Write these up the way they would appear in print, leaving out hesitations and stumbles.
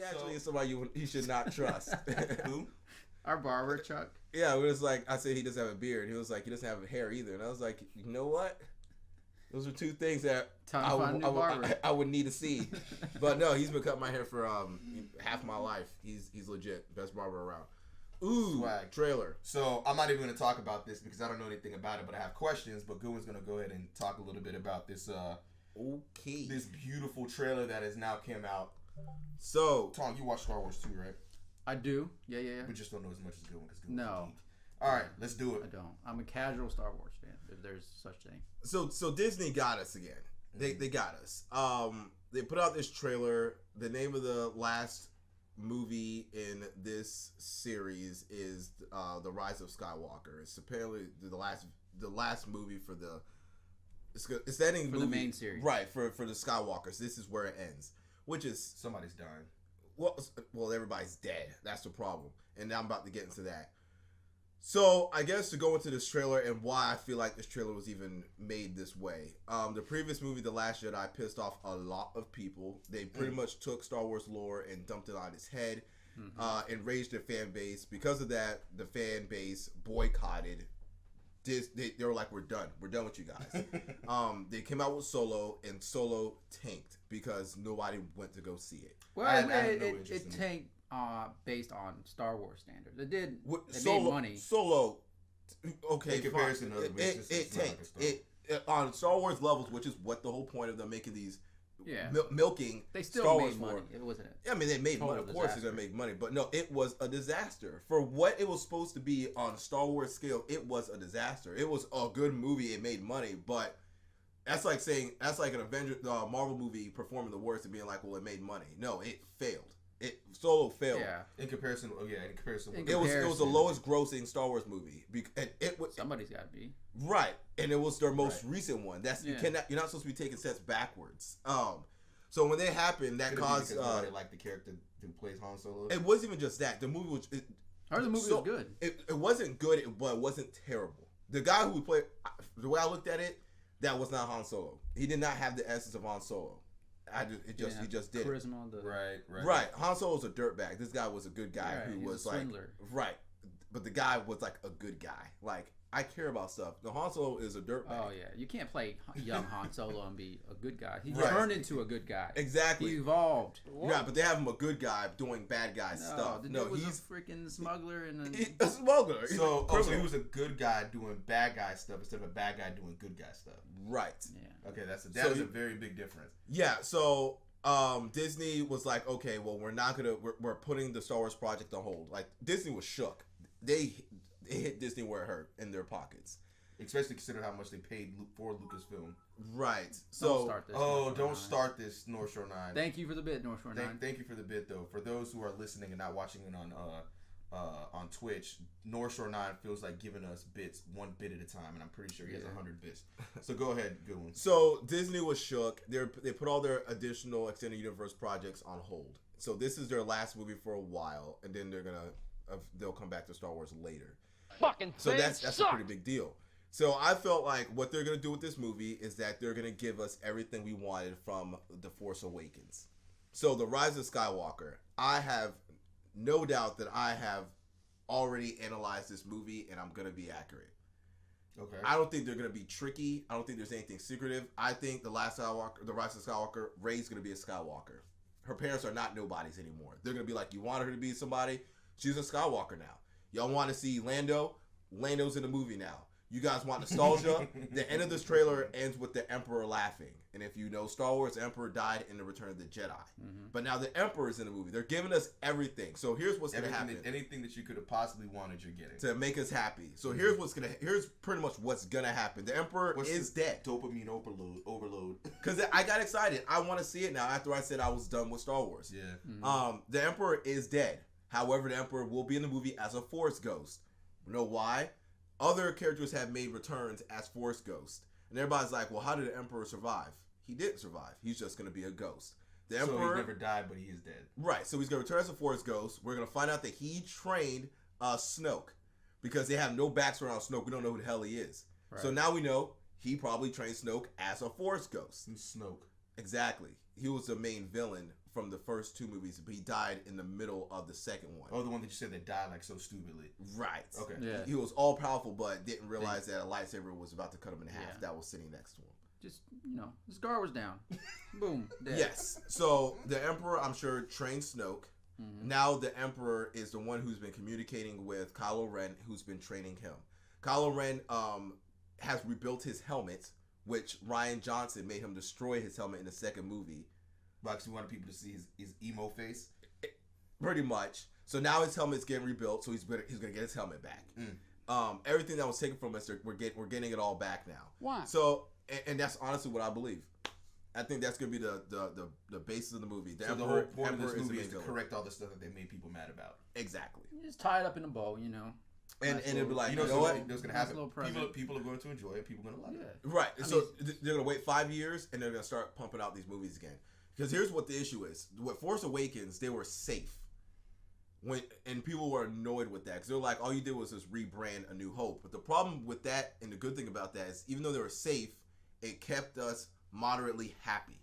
he actually is somebody you should not trust. Who? Our barber, Chuck. Yeah, it was like, I said he doesn't have a beard. He was like, he doesn't have hair either. And I was like, you know what? Those are two things that I would need to see. But no, he's been cutting my hair for half my life. He's legit. Best barber around. Ooh, swag. Trailer. So I'm not even going to talk about this because I don't know anything about it, but I have questions. But Goodwin's going to go ahead and talk a little bit about this this beautiful trailer that has now came out. So, Tom, you watch Star Wars too, right? I do. Yeah. We just don't know as much as Goodwin because Goodwin's no. a geek. All right, let's do it. I don't. I'm a casual Star Wars fan, if there's such thing. So Disney got us again. They got us. They put out this trailer. The name of the last movie in this series is The Rise of Skywalker. It's apparently the last movie for the it's the ending for movie, the main series. Right, for the Skywalkers. This is where it ends, which is somebody's dying. Well, everybody's dead. That's the problem. And now I'm about to get into that. So, I guess to go into this trailer and why I feel like this trailer was even made this way. The previous movie, The Last Jedi, pissed off a lot of people. They pretty much took Star Wars lore and dumped it on his head, enraged their fan base. Because of that, the fan base boycotted. They were like, we're done with you guys. They came out with Solo, and Solo tanked because nobody went to go see it. Well, it tanked based on Star Wars standards. It did. It made money. Solo, okay, in comparison to other movies, it tanked. It on Star Wars levels, which is what the whole point of them making these. Yeah, milking. They still Star made Wars money. It wasn't. I mean, they made money. Of course, they're gonna make money, but no, it was a disaster for what it was supposed to be on Star Wars scale. It was a disaster. It was a good movie. It made money, but that's like an Avenger, Marvel movie performing the worst and being like, well, it made money. No, it failed. Solo failed. Yeah. In comparison. It was the lowest grossing Star Wars movie. And somebody's got to be. Right. And it was their most recent one. You're not supposed to be taking steps backwards. So when they happened, that caused nobody liked the character who plays Han Solo. It wasn't even just that. The movie was was good. It wasn't good, but it wasn't terrible. The guy who played, the way I looked at it, that was not Han Solo. He did not have the essence of Han Solo. He just did charisma. Right. Han Solo was a dirtbag. This guy was a good guy who was like right, but the guy was like a good guy. Like, I care about stuff. The Han Solo is a dirtbag. Oh yeah, you can't play young Han Solo and be a good guy. He turned into a good guy. Exactly. He evolved. Yeah, but they have him a good guy doing bad guy stuff. No, he's a freaking smuggler and a smuggler. So he was a good guy doing bad guy stuff instead of a bad guy doing good guy stuff. Right. Yeah. Okay, that is a very big difference. Yeah. So Disney was like, okay, well, we're putting the Star Wars project on hold. Like, Disney was shook. They hit Disney where it hurt in their pockets. Especially considering how much they paid for Lucasfilm. Right. So don't start this North Shore 9. Thank you for the bit, North Shore 9. Thank you for the bit, though. For those who are listening and not watching it on Twitch, North Shore 9 feels like giving us bits one bit at a time, and I'm pretty sure he has 100 bits. So go ahead, good one. So Disney was shook. They put all their additional extended universe projects on hold. So this is their last movie for a while, and then they'll come back to Star Wars later. So that's a pretty big deal. So I felt like what they're gonna do with this movie is that they're gonna give us everything we wanted from The Force Awakens. So The Rise of Skywalker, I have no doubt that I have already analyzed this movie and I'm gonna be accurate. Okay. I don't think they're gonna be tricky. I don't think there's anything secretive. I think The Rise of Skywalker, Rey's gonna be a Skywalker. Her parents are not nobodies anymore. They're gonna be like, you wanted her to be somebody? She's a Skywalker now. Y'all want to see Lando? Lando's in the movie now. You guys want nostalgia? The end of this trailer ends with the Emperor laughing. And if you know Star Wars, the Emperor died in the Return of the Jedi. Mm-hmm. But now the Emperor is in the movie. They're giving us everything. So here's what's going to happen. Anything that you could have possibly wanted, you're getting. To make us happy. So here's pretty much what's going to happen. The Emperor is dead. Dopamine overload. Because I got excited. I want to see it now after I said I was done with Star Wars. Yeah. Mm-hmm. The Emperor is dead. However, the Emperor will be in the movie as a Force ghost. You know why? Other characters have made returns as Force ghosts. And everybody's like, well, how did the Emperor survive? He didn't survive. He's just going to be a ghost. The Emperor, so he never died, but he is dead. Right. So he's going to return as a Force ghost. We're going to find out that he trained Snoke. Because they have no backstory on Snoke. We don't know who the hell he is. Right. So now we know he probably trained Snoke as a Force ghost. Snoke. Exactly. He was the main villain from the first 2 movies, but he died in the middle of the second one. Oh, the one that you said that died like so stupidly. Right. Okay. Yeah. He was all powerful, but didn't realize that a lightsaber was about to cut him in half. That was sitting next to him. Just, his guard was down. Boom. Dead. Yes. So the Emperor, I'm sure, trained Snoke. Mm-hmm. Now the Emperor is the one who's been communicating with Kylo Ren, who's been training him. Kylo Ren has rebuilt his helmet, which Rian Johnson made him destroy his helmet in the second movie. Because he wanted people to see his emo face. Pretty much. So now his helmet's getting rebuilt, so he's gonna get his helmet back. Everything that was taken from us, we're getting it all back now. Why? So, and that's honestly what I believe. I think that's gonna be the basis of the movie. The whole point of this movie is to correct all the stuff that they made people mad about. Exactly. Just tie it up in a bow, And it'll be like, you know what? What's gonna happen? People are going to enjoy it. People are gonna love it. Right. They're gonna wait 5 years and they're gonna start pumping out these movies again. Because here's what the issue is: with Force Awakens, they were safe. And people were annoyed with that because they're like, all you did was just rebrand A New Hope. But the problem with that, and the good thing about that, is even though they were safe, it kept us moderately happy.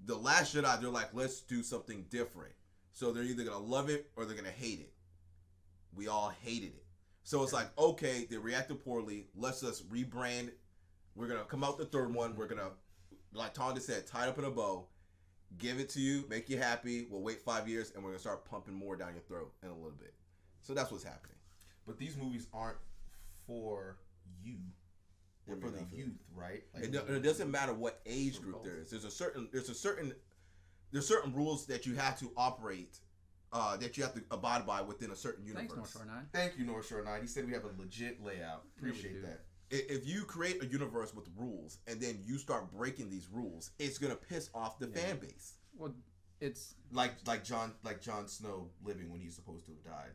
The Last Jedi, they're like, let's do something different. So they're either gonna love it or they're gonna hate it. We all hated it. So it's like, okay, they reacted poorly. Let's just rebrand. We're gonna come out the third one. We're gonna, like Tonda said, tie it up in a bow. Give it to you, make you happy. We'll wait 5 years, and we're gonna start pumping more down your throat in a little bit. So that's what's happening. But these movies aren't for you; they're for the youth, right? Like it doesn't matter what age group there is. There's certain rules that you have to operate, that you have to abide by within a certain universe. Thanks, North Shore 9. Thank you, North Shore 9. He said we have a legit layout. Appreciate that. If you create a universe with rules and then you start breaking these rules, it's gonna piss off the fan base. Well, it's like Jon Snow living when he's supposed to have died.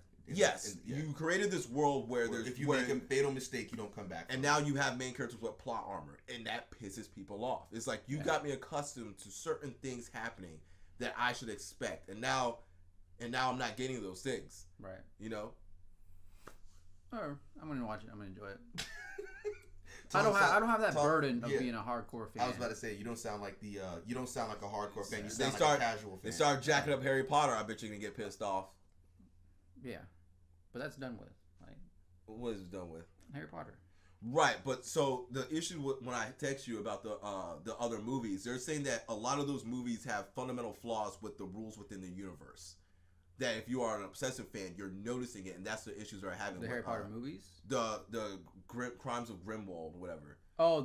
You created this world where there's if you make a fatal mistake, you don't come back. And now you have main characters with plot armor, and that pisses people off. It's like you got me accustomed to certain things happening that I should expect, and now I'm not getting those things. Right. Or I'm gonna watch it. I'm gonna enjoy it. I don't have that burden of being a hardcore fan. I was about to say you don't sound like you don't sound like a hardcore fan. You sound like a casual fan. They start jacking up Harry Potter. I bet you're gonna get pissed off. Yeah, but that's done with. Like, what is it done with? Harry Potter. Right, but so the issue when I text you about the other movies, they're saying that a lot of those movies have fundamental flaws with the rules within the universe. That if you are an obsessive fan, you're noticing it, and that's the issues they're having. The Harry Potter movies. The Crimes of Grindelwald, whatever. Oh,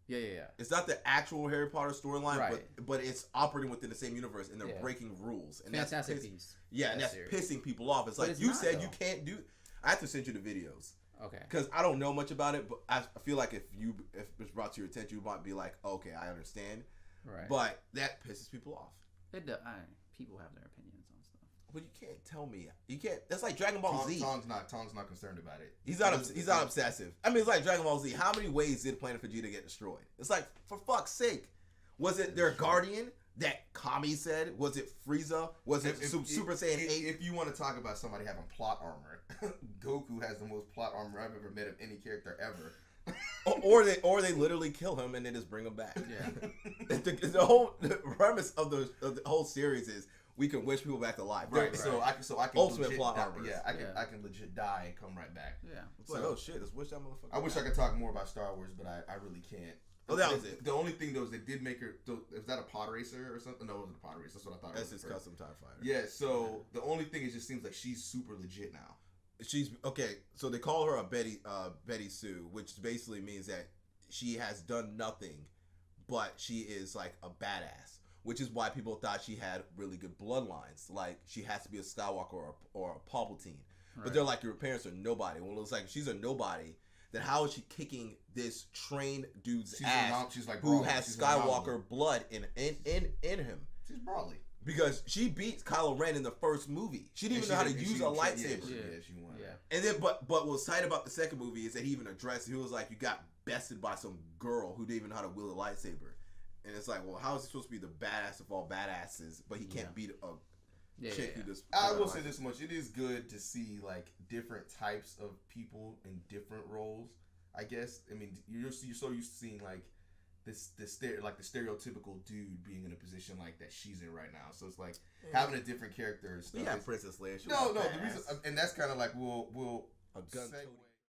yeah. It's not the actual Harry Potter storyline, right. but it's operating within the same universe, and they're breaking rules. And Fantastic Beasts. Yeah, and that's pissing people off. It's like you said, you can't do. I have to send you the videos. Okay. Because I don't know much about it, but I feel like if it's brought to your attention, you might be like, okay, I understand. Right. But that pisses people off. It does. People have their opinions on stuff. Well, you can't tell me. You can't. That's like Dragon Ball Z. Tong's not concerned about it. He's not obsessive. I mean, it's like Dragon Ball Z. How many ways did Planet Vegeta get destroyed? It's like, for fuck's sake. Was it their guardian that Kami said? Was it Frieza? Was it Super Saiyan 8? If you want to talk about somebody having plot armor, Goku has the most plot armor I've ever met of any character ever. or they literally kill him and they just bring him back. Yeah. the whole premise of the whole series is we can wish people back to life. Right. So I can ultimate plot armor. Yeah, I can legit die and come right back. Yeah. It's like, oh shit, let's wish that motherfucker. I wish I could talk more about Star Wars, but I really can't. Oh, that was it. The only thing though is they did make her. Was that a pod racer or something? No, it wasn't a pod racer. That's what I thought. That's his custom TIE fighter. Yeah. So the only thing is, just seems like she's super legit now. She's okay. So they call her a Betty Sue, which basically means that she has done nothing, but she is like a badass. Which is why people thought she had really good bloodlines. Like she has to be a Skywalker or a Palpatine. Right. But they're like, your parents are nobody. Well, it's like she's a nobody. Then how is she kicking this trained dude's ass who has Skywalker blood in him? She's Broly. Because she beat Kylo Ren in the first movie. She didn't even know how to use a lightsaber. Yeah, she won. Yeah. And then, but what's tight about the second movie is that he even addressed it. He was like, you got bested by some girl who didn't even know how to wield a lightsaber. And it's like, well, how is he supposed to be the badass of all badasses, but he can't beat a chick who just... I will say this much. It is good to see, like, different types of people in different roles, I guess. I mean, you're so used to seeing, like, the stereotypical dude being in a position like that she's in right now. So it's like having a different character. We have Princess Leia. No, the reason, and that's kind of like we'll a gun. segue.